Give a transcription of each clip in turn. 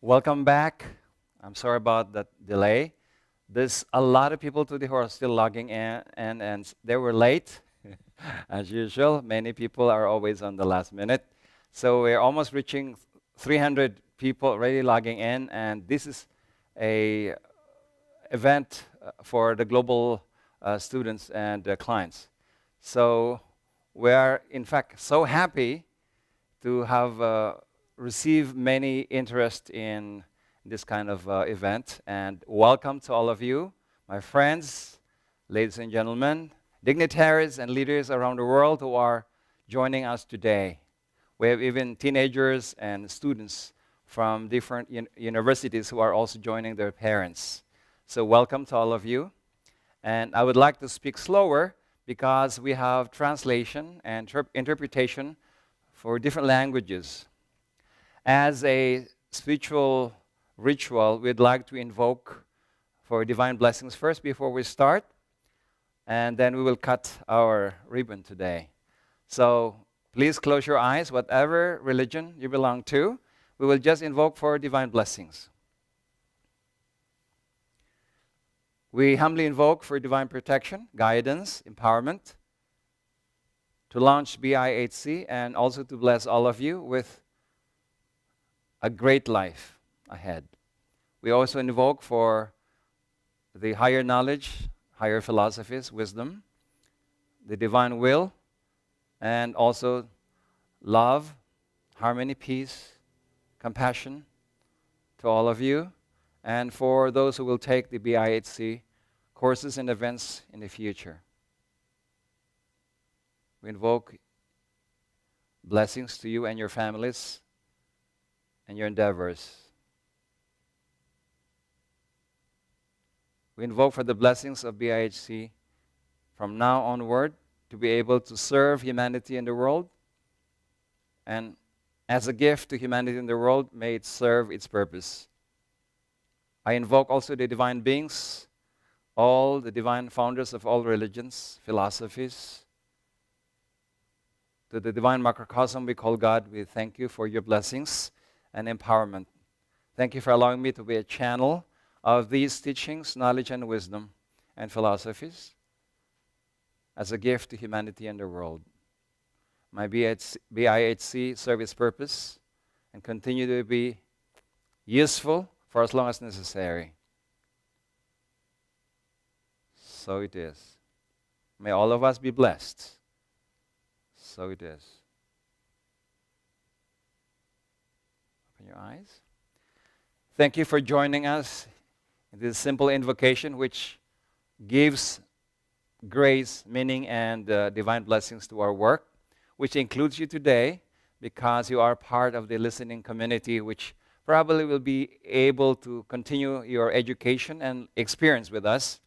Welcome back. I'm sorry about that delay. There's a lot of people today who are still logging in, and they were late, as usual. Many people are always on the last minute. So we're almost reaching 300 people already logging in, and this is a event for the global students and clients. So we are, in fact, so happy to have received many interest in this kind of event. And welcome to all of you, my friends, ladies and gentlemen, dignitaries and leaders around the world who are joining us today. We have even teenagers and students from different universities who are also joining their parents. So welcome to all of you. And I would like to speak slower because we have translation and interpretation for different languages. As a spiritual ritual, we'd like to invoke for divine blessings first before we start, and then we will cut our ribbon today. So please close your eyes, whatever religion you belong to. We will just invoke for divine blessings. We humbly invoke for divine protection, guidance, empowerment, to launch BIHC, and also to bless all of you with a great life ahead. We also invoke for the higher knowledge, higher philosophies, wisdom, the divine will, and also love, harmony, peace, compassion to all of you, and for those who will take the BIHC courses and events in the future. We invoke blessings to you and your families and your endeavors. We invoke for the blessings of BIHC from now onward to be able to serve humanity in the world, and as a gift to humanity in the world, may it serve its purpose. I invoke also the divine beings, all the divine founders of all religions, philosophies. To the divine macrocosm we call God, we thank you for your blessings and empowerment. Thank you for allowing me to be a channel of these teachings, knowledge, and wisdom and philosophies as a gift to humanity and the world. My BIHC serve its purpose and continue to be useful for as long as necessary. So it is. May all of us be blessed. So it is. Open your eyes. Thank you for joining us in this simple invocation which gives grace, meaning, and divine blessings to our work, which includes you today because you are part of the listening community which probably will be able to continue your education and experience with us.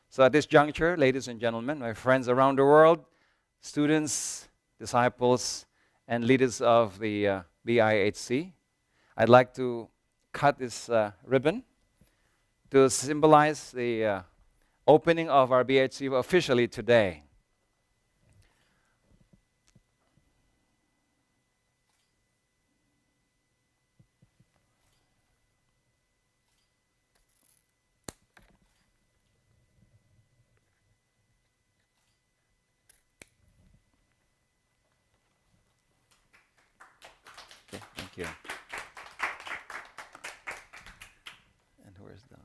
So at this juncture, ladies and gentlemen, my friends around the world, students, disciples, and leaders of the BIHC, I'd like to cut this ribbon to symbolize the opening of our BIHC officially today. Okay, thank you. And where's the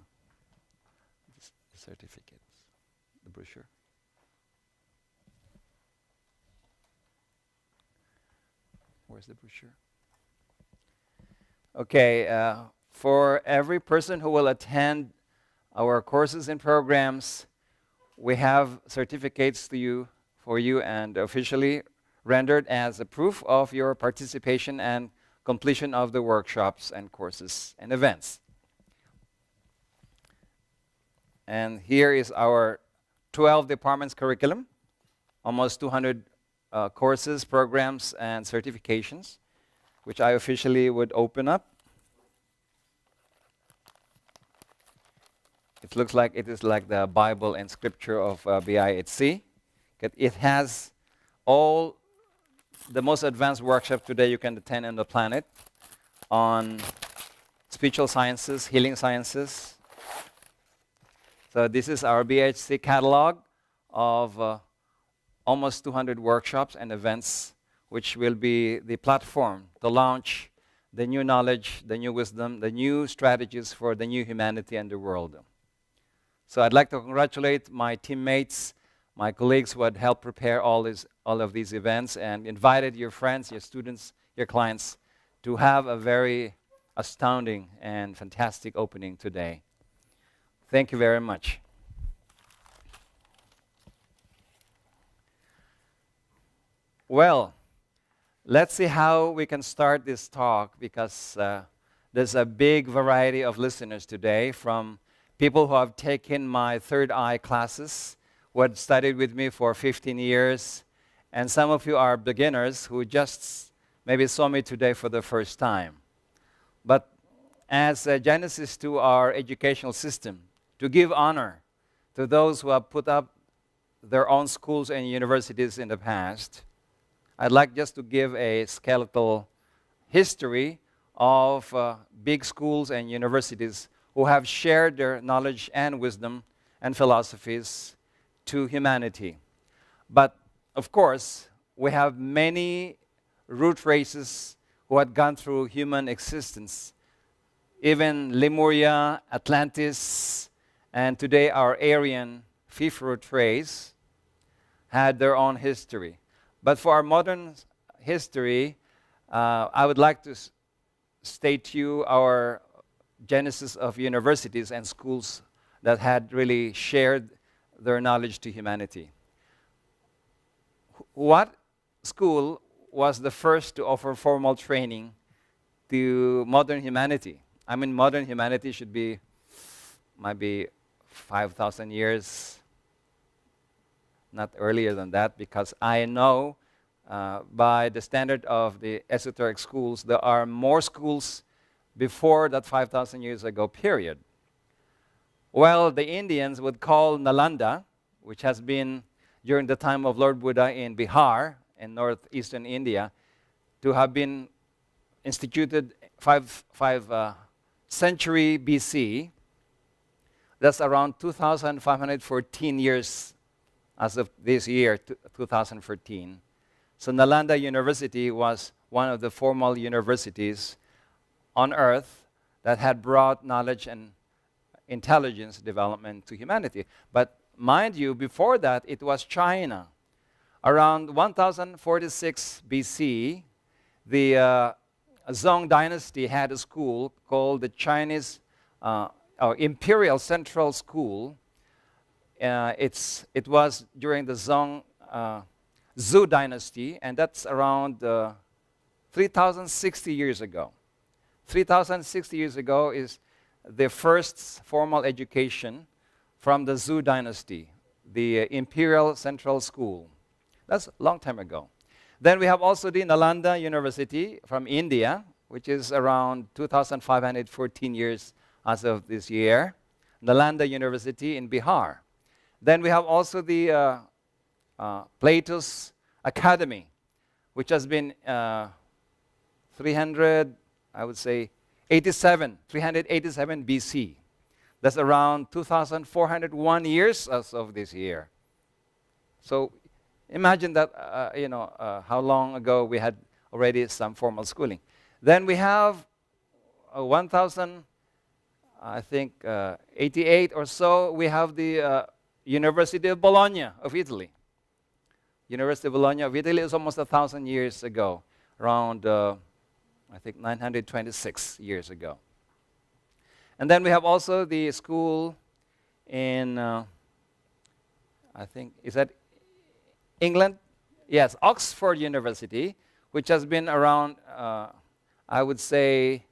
certificates, the brochure? Where's the brochure? Okay, for every person who will attend our courses and programs, we have certificates for you and officially rendered as a proof of your participation and completion of the workshops and courses and events. And here is our 12 departments curriculum, almost 200 courses, programs, and certifications, which I officially would open up. It looks like it is like the Bible and scripture of BIHC. It has all the most advanced workshop today you can attend on the planet on spiritual sciences, healing sciences. So this is our BIHC catalog of almost 200 workshops and events, which will be the platform to launch the new knowledge, the new wisdom, the new strategies for the new humanity and the world. So I'd like to congratulate my teammates, my colleagues who had helped prepare all of these events and invited your friends, your students, your clients to have a very astounding and fantastic opening today. Thank you very much. Well, let's see how we can start this talk, because there's a big variety of listeners today, from people who have taken my third eye classes, who had studied with me for 15 years, and some of you are beginners who just maybe saw me today for the first time. But as a genesis to our educational system, to give honor to those who have put up their own schools and universities in the past, I'd like just to give a skeletal history of big schools and universities who have shared their knowledge and wisdom and philosophies to humanity. But, of course, we have many root races who had gone through human existence. Even Lemuria, Atlantis, and today our Aryan fifth root race had their own history. But for our modern history, I would like to state to you our genesis of universities and schools that had really shared their knowledge to humanity. What school was the first to offer formal training to modern humanity? I mean, modern humanity should be maybe 5,000 years, not earlier than that, because I know by the standard of the esoteric schools, there are more schools before that 5,000 years ago period. Well, the Indians would call Nalanda, which has been during the time of Lord Buddha in Bihar in northeastern India, to have been instituted 5 century BC. That's around 2,514 years as of this year, 2014. So Nalanda University was one of the formal universities on earth that had brought knowledge and intelligence development to humanity. But mind you, before that, it was China. Around 1046 BC, the Song dynasty had a school called the Chinese Imperial Central School. It was during the Song Zhou dynasty, and that's around 3,060 years ago. 3,060 years ago is the first formal education from the Zhou dynasty, the Imperial Central School. That's a long time ago. Then we have also the Nalanda University from India, which is around 2,514 years as of this year. Nalanda University in Bihar. Then we have also the Plato's Academy, which has been 387 BC. That's around 2,401 years as of this year. So imagine that, how long ago we had already some formal schooling. Then we have 1,088 or so, we have the University of Bologna of Italy. University of Bologna of Italy is almost 1,000 years ago, around 926 years ago. And then we have also the school in, is that England? Yes, Oxford University, which has been around, I would say,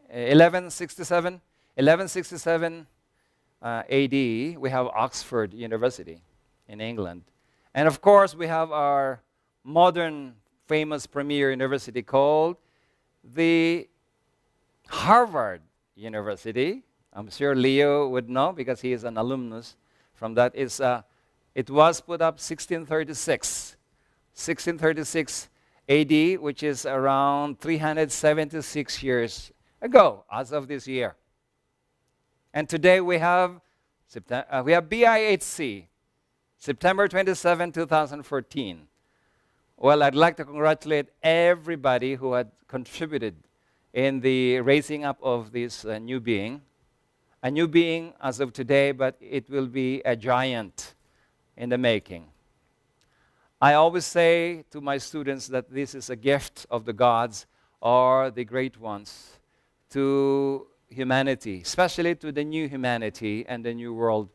1167 AD, we have Oxford University in England. And of course, we have our modern famous premier university called the Harvard University. I'm sure Leo would know because he is an alumnus from that. It was put up 1636 AD, which is around 376 years ago, as of this year. And today we have BIHC, September 27, 2014. Well, I'd like to congratulate everybody who had contributed in the raising up of this new being. A new being as of today, but it will be a giant in the making. I always say to my students that this is a gift of the gods or the great ones to humanity, especially to the new humanity and the new world.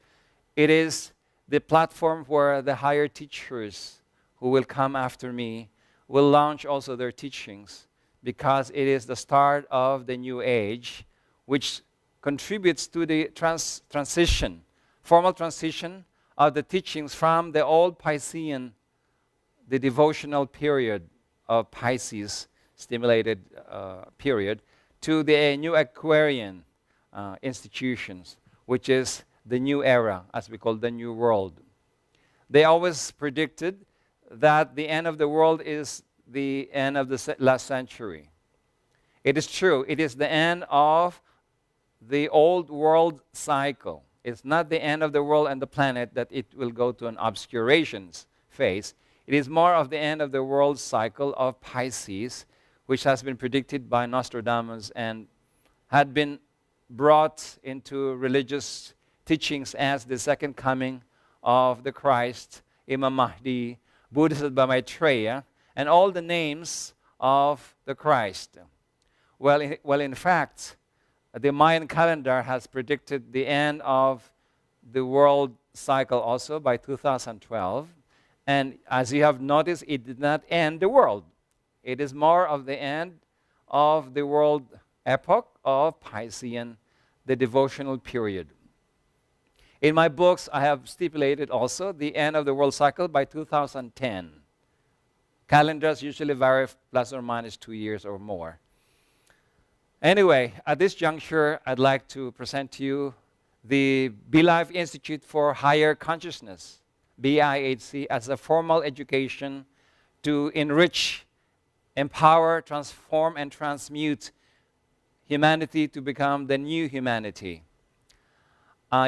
It is the platform where the higher teachers who will come after me will launch also their teachings, because it is the start of the new age, which contributes to the transition, formal transition of the teachings from the old Piscean, the devotional period of Pisces, stimulated period, to the new Aquarian institutions, which is the new era, as we call the new world. They always predicted that the end of the world is the end of the last century. It is true. It is the end of the old world cycle. It's not the end of the world and the planet that it will go to an obscurations phase. It is more of the end of the world cycle of Pisces, which has been predicted by Nostradamus and had been brought into religious teachings as the second coming of the Christ, Imam Mahdi, Buddhist by Maitreya, and all the names of the Christ. Well, in fact, the Mayan calendar has predicted the end of the world cycle also by 2012. And as you have noticed, it did not end the world. It is more of the end of the world epoch of Piscean, the devotional period. In my books, I have stipulated also the end of the world cycle by 2010. Calendars usually vary plus or minus 2 years or more. Anyway, at this juncture, I'd like to present to you the BElife Institute for Higher Consciousness, BIHC, as a formal education to enrich, empower, transform, and transmute humanity to become the new humanity.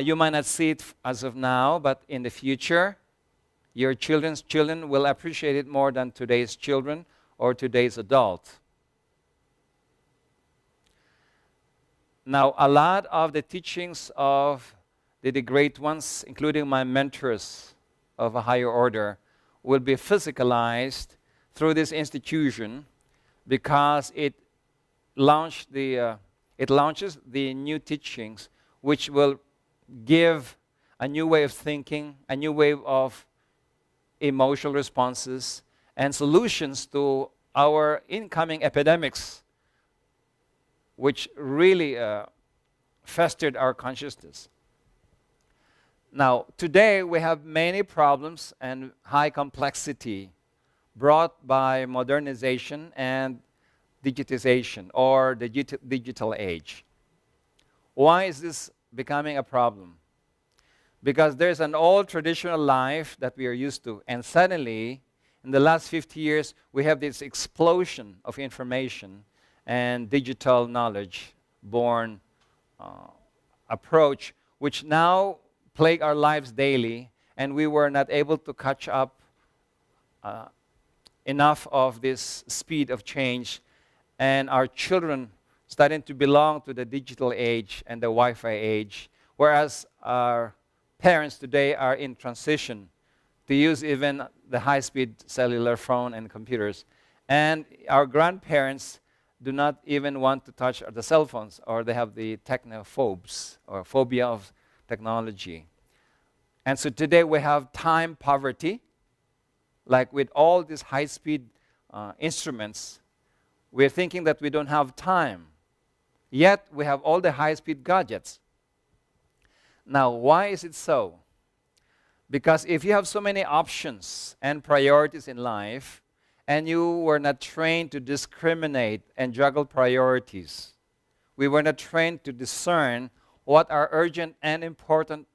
You might not see it as of now, but in the future, your children's children will appreciate it more than today's children or today's adult. Now, a lot of the teachings of the great ones, including my mentors of a higher order, will be physicalized through this institution, because it launches the new teachings, which will give a new way of thinking, a new way of emotional responses, and solutions to our incoming epidemics, which really festered our consciousness. Now, today we have many problems and high complexity brought by modernization and digitization, or the digital age. Why is this becoming a problem? Because there's an old traditional life that we are used to, and suddenly, in the last 50 years, we have this explosion of information and digital knowledge born approach, which now plague our lives daily, and we were not able to catch up enough of this speed of change, and our children starting to belong to the digital age and the Wi-Fi age, whereas our parents today are in transition to use even the high-speed cellular phone and computers, and our grandparents do not even want to touch the cell phones, or they have the technophobes, or phobia of technology. And so today we have time poverty. Like with all these high-speed instruments, we're thinking that we don't have time. Yet we have all the high-speed gadgets. Now, why is it so? Because if you have so many options and priorities in life, and you were not trained to discriminate and juggle priorities, we were not trained to discern what are urgent and important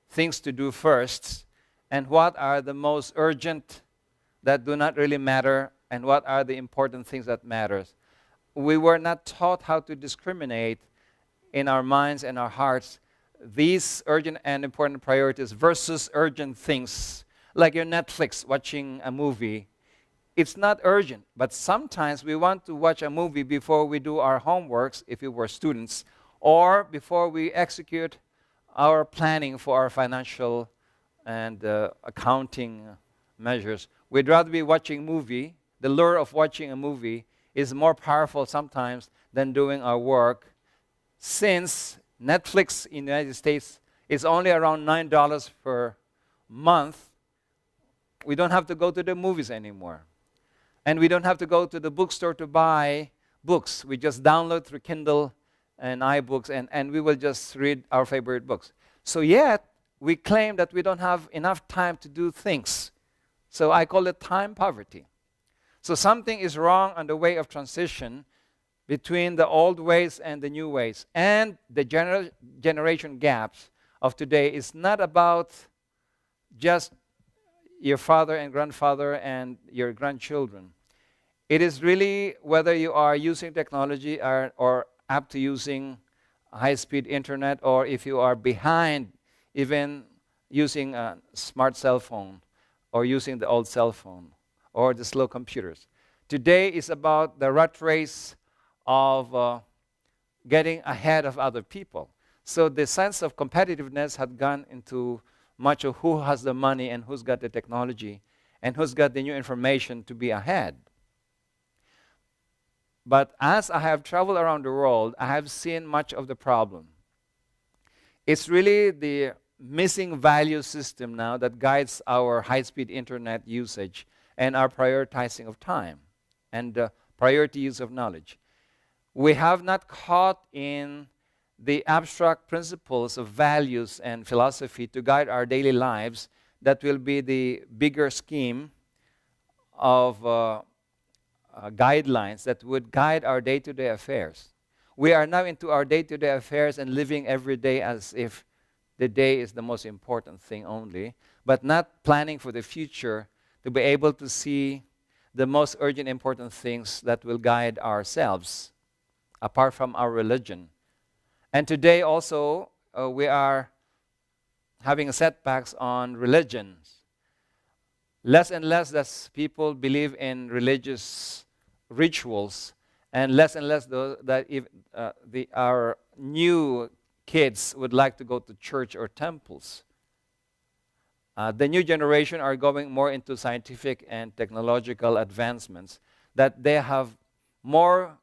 things to do first, and what are the most urgent that do not really matter, and what are the important things that matters. we were not taught how to discriminate in our minds and our hearts these urgent and important priorities versus urgent things. Like your Netflix, watching a movie. It's not urgent, but sometimes we want to watch a movie before we do our homeworks, if we were students, or before we execute our planning for our financial and accounting measures. We'd rather be watching a movie. The lure of watching a movie is more powerful sometimes than doing our work, since Netflix in the United States is only around $9 per month. We don't have to go to the movies anymore. And we don't have to go to the bookstore to buy books. We just download through Kindle and iBooks, and we will just read our favorite books. So yet, we claim that we don't have enough time to do things. So I call it time poverty. So something is wrong on the way of transition between the old ways and the new ways. And the generation gaps of today is not about just your father and grandfather and your grandchildren. It is really whether you are using technology or up to using high-speed internet, or if you are behind even using a smart cell phone or using the old cell phone or the slow computers. Today is about the rat race of getting ahead of other people. So the sense of competitiveness had gone into much of who has the money and who's got the technology and who's got the new information to be ahead. But as I have traveled around the world, I have seen much of the problem. It's really the missing value system now that guides our high-speed internet usage and our prioritizing of time and priority use of knowledge. We have not caught in the abstract principles of values and philosophy to guide our daily lives that will be the bigger scheme of guidelines that would guide our day-to-day affairs. We are now into our day-to-day affairs and living every day as if the day is the most important thing only, but not planning for the future to be able to see the most urgent important things that will guide ourselves apart from our religion. And today also we are having setbacks on religions. Less and less that people believe in religious rituals, and less that our new kids would like to go to church or temples. The new generation are going more into scientific and technological advancements, that they have more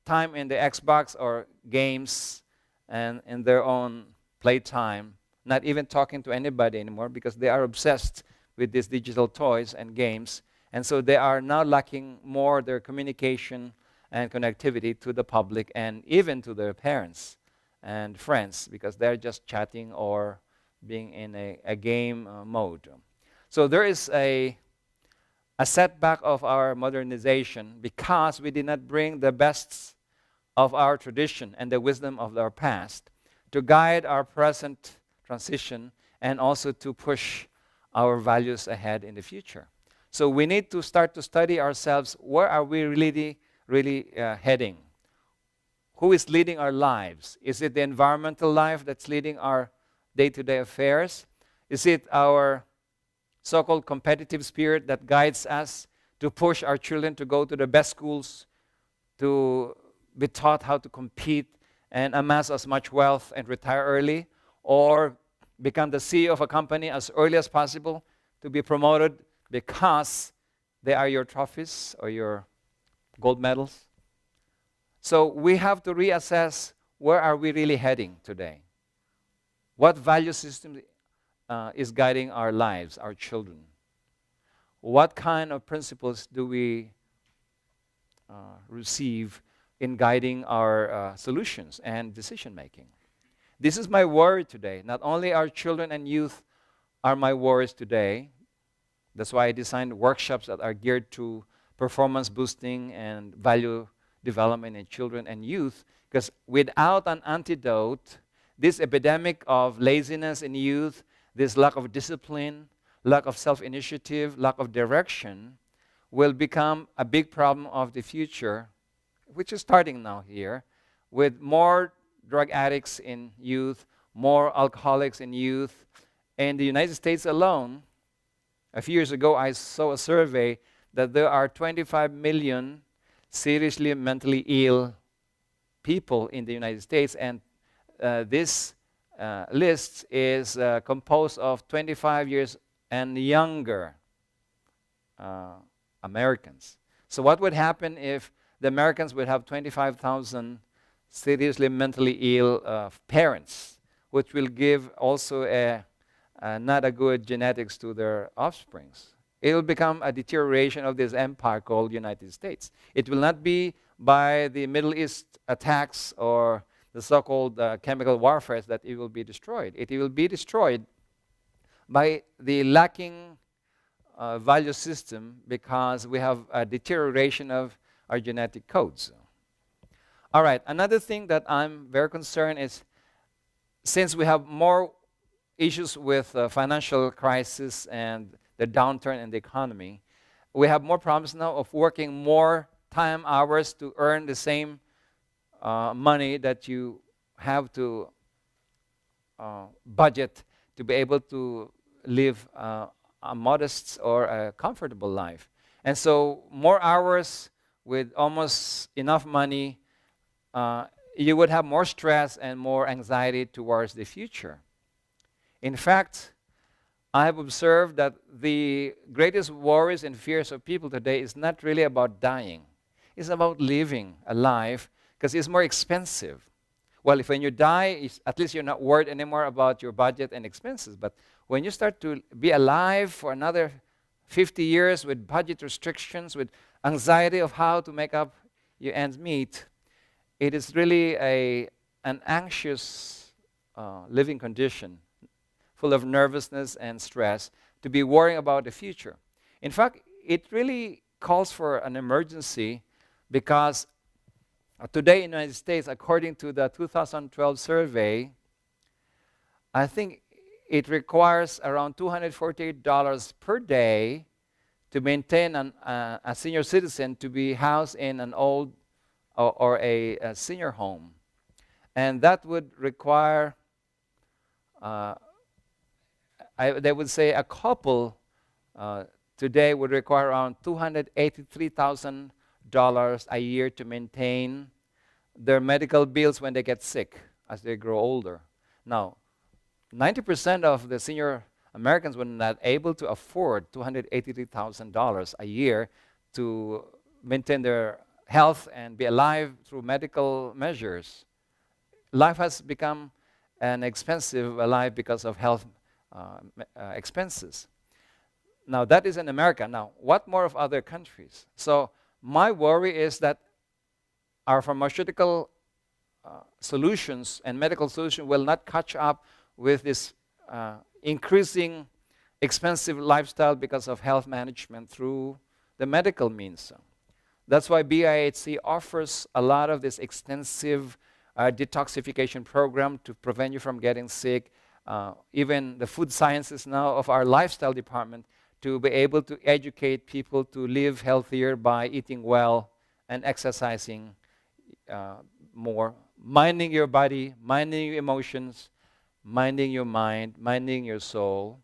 time in the Xbox or games and in their own playtime, not even talking to anybody anymore because they are obsessed with these digital toys and games. And so they are now lacking more their communication and connectivity to the public and even to their parents and friends because they're just chatting or being in a game mode. So there is a setback of our modernization because we did not bring the best of our tradition and the wisdom of our past to guide our present transition and also to push our values ahead in the future. So we need to start to study ourselves. Where are we really heading? Who is leading our lives? Is it the environmental life that's leading our day-to-day affairs? Is it our so-called competitive spirit that guides us to push our children to go to the best schools, to be taught how to compete and amass as much wealth and retire early, or become the CEO of a company as early as possible to be promoted because they are your trophies or your gold medals? So we have to reassess, where are we really heading today? What value system is guiding our lives, our children? What kind of principles do we receive in guiding our solutions and decision making? This is my worry today. Not only our children and youth are my worries today. That's why I designed workshops that are geared to performance boosting and value development in children and youth, because without an antidote, this epidemic of laziness in youth, this lack of discipline, lack of self-initiative, lack of direction, will become a big problem of the future which is starting now here, with more drug addicts in youth, more alcoholics in youth. In the United States alone, a few years ago, I saw a survey that there are 25 million seriously mentally ill people in the United States, and this list is composed of 25 years and younger Americans. So what would happen if the Americans would have 25,000 seriously mentally ill parents, which will give also not a good genetics to their offsprings? It will become a deterioration of this empire called United States. It will not be by the Middle East attacks or the so-called chemical warfare that it will be destroyed. It will be destroyed by the lacking value system, because we have a deterioration of our genetic codes. All right, another thing that I'm very concerned is, since we have more issues with financial crisis and the downturn in the economy, we have more problems now of working more time hours to earn the same money that you have to budget to be able to live a modest or a comfortable life. And so more hours with almost enough money, you would have more stress and more anxiety towards the future. In fact, I have observed that the greatest worries and fears of people today is not really about dying. It's about living a life, because it's more expensive. Well, if when you die, at least you're not worried anymore about your budget and expenses. But when you start to be alive for another 50 years with budget restrictions, with anxiety of how to make up your ends meet, it is really an anxious living condition, full of nervousness and stress, to be worrying about the future. In fact, it really calls for an emergency, because today in the United States, according to the 2012 survey, I think it requires around $248 per day to maintain a senior citizen to be housed in an old or a senior home. And that would require, they would say a couple today would require around $283,000 a year to maintain their medical bills when they get sick as they grow older. Now, 90% of the senior Americans were not able to afford $283,000 a year to maintain their health and be alive through medical measures. Life has become an expensive life because of health expenses. Now, that is in America. Now, what more of other countries? So my worry is that our pharmaceutical solutions and medical solutions will not catch up with this increasing expensive lifestyle because of health management through the medical means. That's why BIHC offers a lot of this extensive detoxification program to prevent you from getting sick. Even the food sciences now of our lifestyle department, to be able to educate people to live healthier by eating well and exercising more, minding your body, minding your emotions, minding your mind, minding your soul.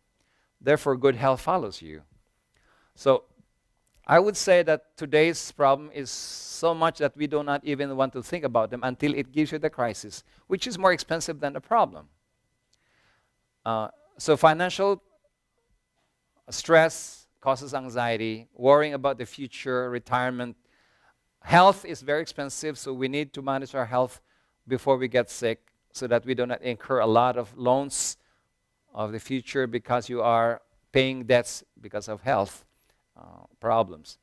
Therefore, good health follows you. So I would say that today's problem is so much that we do not even want to think about them until it gives you the crisis, which is more expensive than the problem. So financial stress causes anxiety, worrying about the future, retirement. Health is very expensive, so we need to manage our health before we get sick so that we do not incur a lot of loans of the future because you are paying debts because of health problems.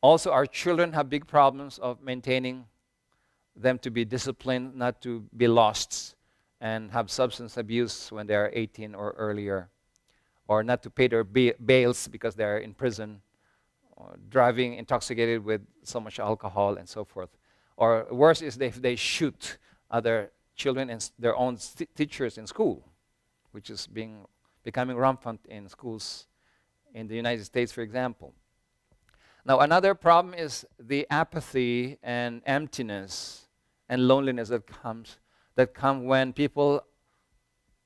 Also, our children have big problems of maintaining them to be disciplined, not to be lost and have substance abuse when they are 18 or earlier, or not to pay their bails because they are in prison, or driving intoxicated with so much alcohol and so forth. Or worse is if they shoot other children and their own teachers in school, which is becoming rampant in schools in the United States, for example. Now, another problem is the apathy and emptiness and loneliness that come when people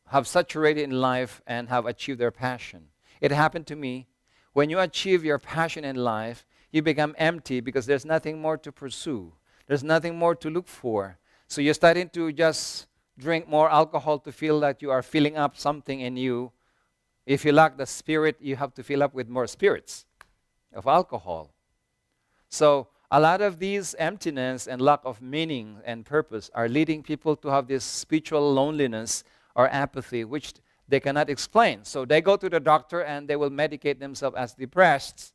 have saturated in life and have achieved their passion. It happened to me. When you achieve your passion in life, you become empty because there's nothing more to pursue. There's nothing more to look for. So you're starting to just drink more alcohol to feel that you are filling up something in you. If you lack the spirit, you have to fill up with more spirits of alcohol. So a lot of these emptiness and lack of meaning and purpose are leading people to have this spiritual loneliness or apathy, which they cannot explain. So they go to the doctor and they will medicate themselves as depressed,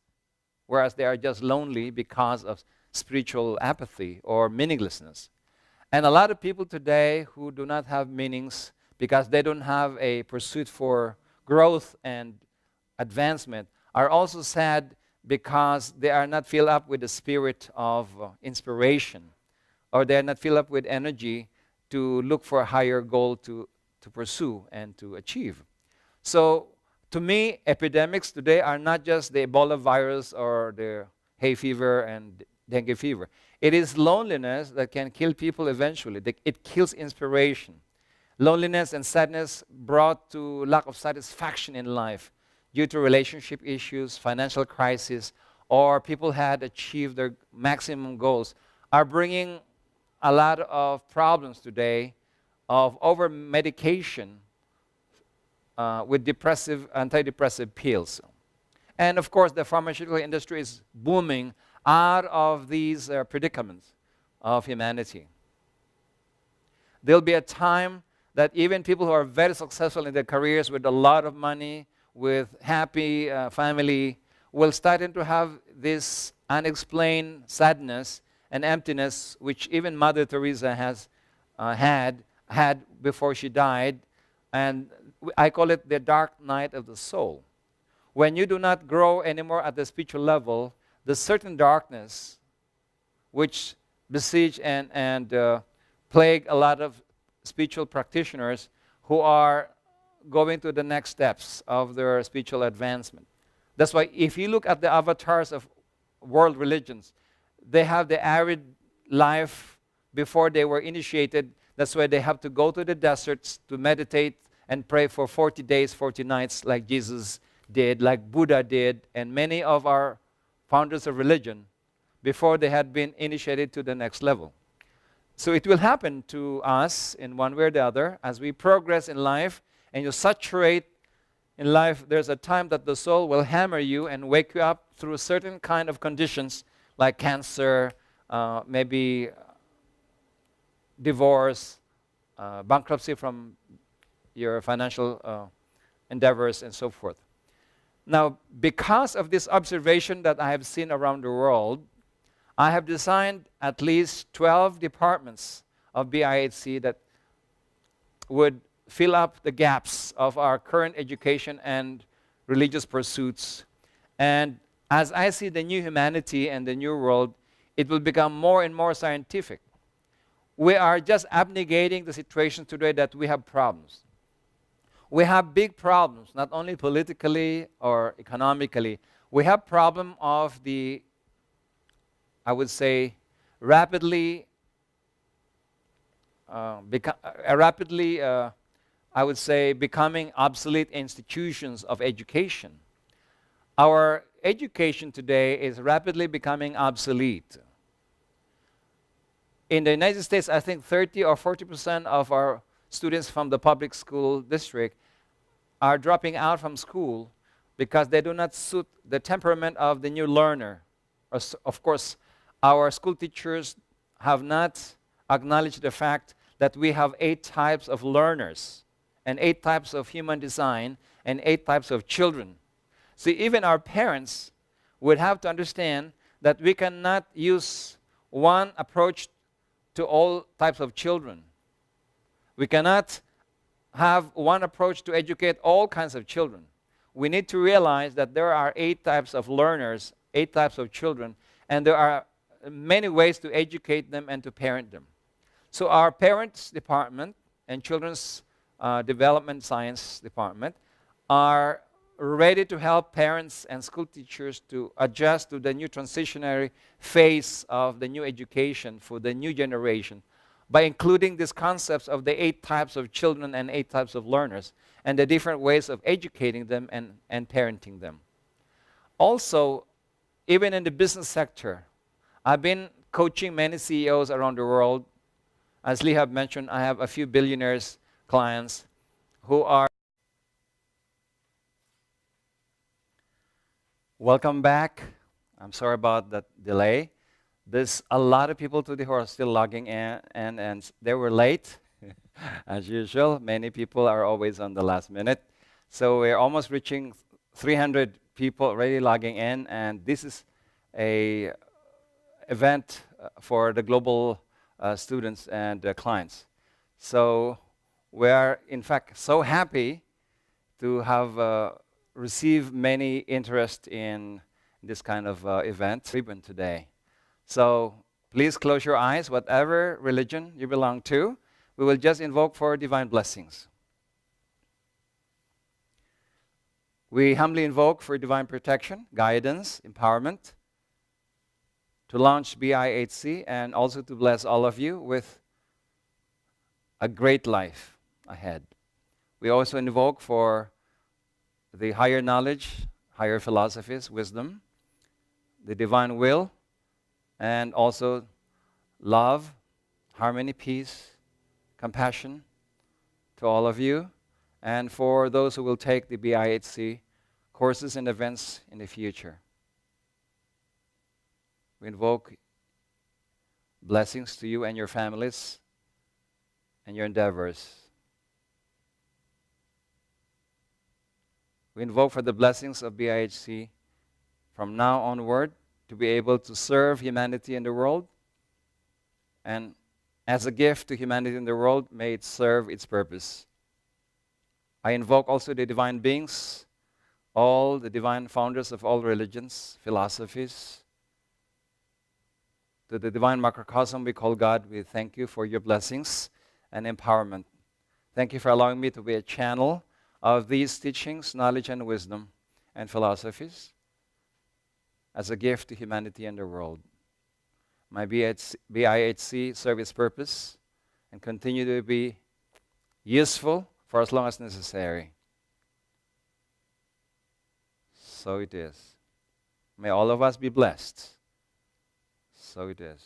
whereas they are just lonely because of spiritual apathy or meaninglessness. And a lot of people today who do not have meanings because they don't have a pursuit for growth and advancement are also sad because they are not filled up with the spirit of inspiration, or they are not filled up with energy to look for a higher goal to pursue and to achieve. So to me, epidemics today are not just the Ebola virus or the hay fever and dengue fever. It is loneliness that can kill people eventually. It kills inspiration. Loneliness and sadness brought to lack of satisfaction in life due to relationship issues, financial crisis, or people had achieved their maximum goals are bringing a lot of problems today of over-medication with antidepressive pills. And of course, the pharmaceutical industry is booming out of these predicaments of humanity. There'll be a time that even people who are very successful in their careers with a lot of money, with happy family, will start to have this unexplained sadness and emptiness, which even Mother Teresa has had before she died. And I call it the dark night of the soul. When you do not grow anymore at the spiritual level, the certain darkness which besiege and plague a lot of spiritual practitioners who are going to the next steps of their spiritual advancement. That's why if you look at the avatars of world religions, they have the arid life before they were initiated. That's why they have to go to the deserts to meditate and pray for 40 days, 40 nights like Jesus did, like Buddha did, and many of our founders of religion before they had been initiated to the next level. So it will happen to us in one way or the other as we progress in life and you saturate in life. There's a time that the soul will hammer you and wake you up through certain kind of conditions like cancer, maybe divorce, bankruptcy from your financial endeavors and so forth. Now, because of this observation that I have seen around the world, I have designed at least 12 departments of BIHC that would fill up the gaps of our current education and religious pursuits. And as I see the new humanity and the new world, it will become more and more scientific. We are just abnegating the situation today that we have problems. We have big problems, not only politically or economically. We have problem of the, I would say, rapidly becoming obsolete institutions of education. Our education today is rapidly becoming obsolete. In the United States, I think 30 or 40% of our students from the public school district are dropping out from school because they do not suit the temperament of the new learner. Of course, our school teachers have not acknowledged the fact that we have 8 types of learners and 8 types of human design and 8 types of children. See, even our parents would have to understand that we cannot use one approach to all types of children. We cannot have one approach to educate all kinds of children. We need to realize that there are 8 types of learners, 8 types of children, and there are many ways to educate them and to parent them. So our parents department and children's development science department are ready to help parents and school teachers to adjust to the new transitionary phase of the new education for the new generation by including these concepts of the 8 types of children and 8 types of learners and the different ways of educating them and parenting them. Also, even in the business sector, I've been coaching many CEOs around the world. As Lee have mentioned, I have a few billionaires clients who are. Welcome back. I'm sorry about that delay. There's a lot of people today who are still logging in, and they were late. As usual, many people are always on the last minute. So we're almost reaching 300 people already logging in, and this is a event for the global students and clients. So we are, in fact, so happy to have received many interest in this kind of event ribbon today. So please close your eyes, whatever religion you belong to. We will just invoke for divine blessings. We humbly invoke for divine protection, guidance, empowerment, to launch BIHC and also to bless all of you with a great life ahead. We also invoke for the higher knowledge, higher philosophies, wisdom, the divine will, and also love, harmony, peace, compassion to all of you, and for those who will take the BIHC courses and events in the future. We invoke blessings to you and your families and your endeavors. We invoke for the blessings of BIHC from now onward to be able to serve humanity in the world, and as a gift to humanity in the world, may it serve its purpose. I invoke also the divine beings, all the divine founders of all religions, philosophies. To the divine macrocosm we call God, we thank you for your blessings and empowerment. Thank you for allowing me to be a channel of these teachings, knowledge, and wisdom and philosophies as a gift to humanity and the world. My BIHC serve its purpose and continue to be useful for as long as necessary. So it is. May all of us be blessed. So it is.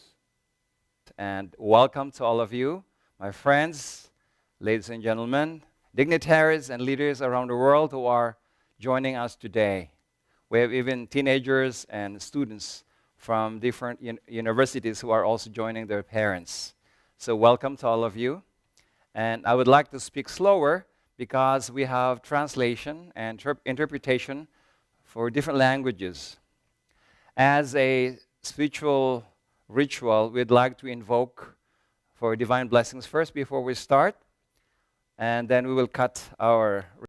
And welcome to all of you, my friends, ladies and gentlemen, dignitaries and leaders around the world who are joining us today. We have even teenagers and students from different universities who are also joining their parents. So welcome to all of you. And I would like to speak slower because we have translation and interpretation for different languages. As a spiritual ritual, we'd like to invoke for divine blessings first before we start, and then we will cut our